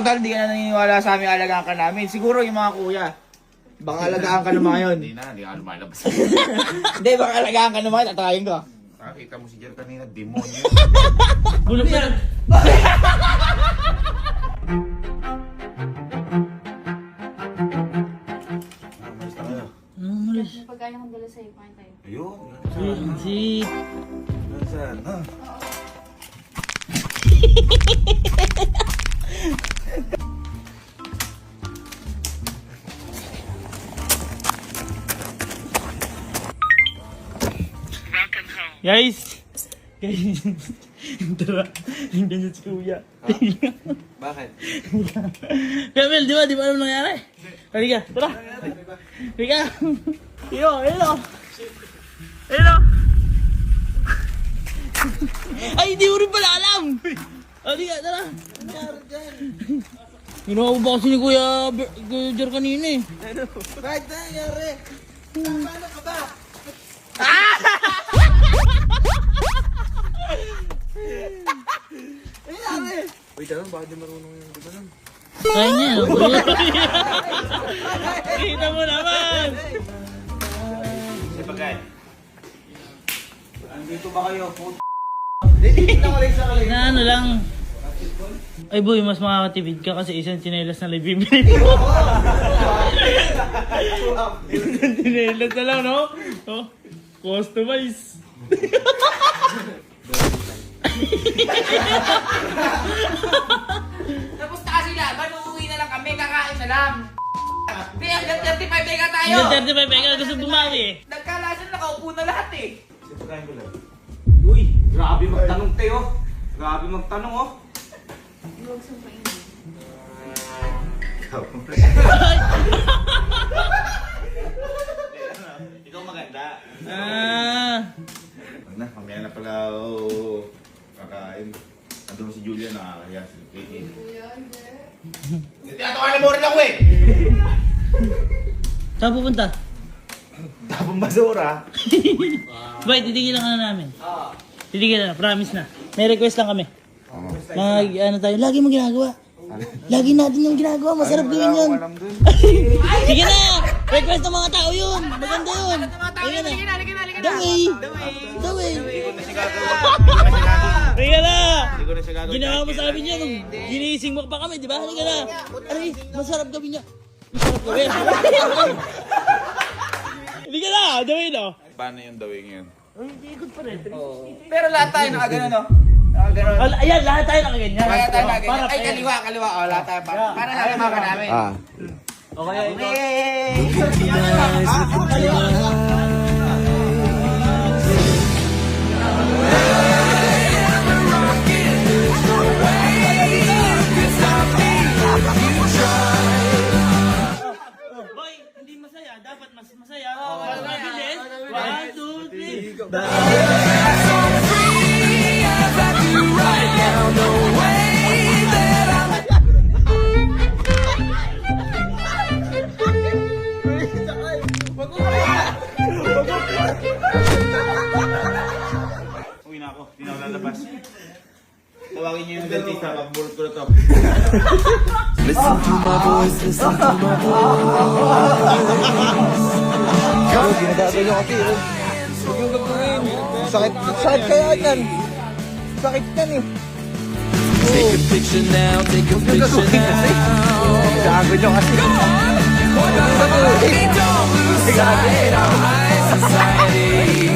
total, di ka na naniniwala sa amin, alagaan ka namin. Siguro yung mga kuya. Baka alagaan ka naman yun. Hindi ka lumalabas. Hindi, baka alagaan ka naman, tatayin ko. Nakita mo si Jer kanina, demonyo. Bulog yan. Malis na kayo. Malis. Yung pagkain akong dala sa'yo, kain tayo. Ayun. Legit. Saan? Ha? Guys! Guys! Tara, nandiyan si Kuya. Bakit? Kuya Mel, di ba alam nangyari? Halika, tara! Halika! Iyo, hello! Hello! Ay, hindi mo rin pala alam! Halika, tara! Ginawa ko ba kasi ni Kuya Jer kanina eh? Bakit na nangyari? Paano ka ba? Wait, ano? Bakit di marunong yung di ba nun? Kaya niya, no? Kita mo naman! Kasi pagkain. Andito ba kayo? Dito ko lang sa kalay. Na ano lang. Ay boy, mas makakatipid ka kasi isang tsinelas na lang bibili mo. Isang tsinelas na lang, no? Oh, customize. Tapos na kasi laban, uuwi na lang kami, kakain na lang. Hindi, hanggang 35 ka tayo. Hanggang 35 ka gusto bumawi eh. Nagkalasan, nakaupo na lahat eh. Kasi pagkain ko lang. Uy, grabe magtanong tayo. Grabe magtanong oh. Huwag sumpain. Ikaw. Ikaw maganda. Wag na, mamaya na pala kakain. Andun si Julia nakakaya si Katie. Tiyatawanan mo rin ako eh! Saan pupunta? Tapong basura. Bay, titigilan ka na namin. Titigilan na, promise na. May request lang kami. Mag, ano tayo, lagi mo ginagawa. Lagi natin yung ginagawa, masarap gawin yun. Alam dun. Sige na! Request ng mga tao yun! Maganda yun! Sige na! The way! The way! Hindi ko na siya gagawin. Sige na! Hindi ko na siya gagawin. Ginawa mo sa amin yan nung ginising mo pa kami, di ba? Halika na! Aray, masarap gawin niya. Masarap gawin. Halika na! The way no? Paano yung dawing yun? Ay, hindi ikot pa rin. Pero lahat tayo nakagano no? Nakagano. Ayan, lahat tayo nakaganyan. Kaya tayo nakaganyan. Para Ay, fair. kaliwa. Oh, lahat tayo para nalaman ka namin. Okay, ikaw. Boy, hindi masaya. Dapat mas masaya. Mas mabilis. 1, 2, 3. Uwi na ako, hindi na ako lalabas. Tawagin niyo yung dentista, magbulot ko na to. Listen to my voice, listen to my voice. Ginagagano kasi eh. Yung gagawin. Sakit kaya yan. Sakit yan eh. Take a picture now, take a picture now. Gago nyo kasi. Don't lose sight of high society.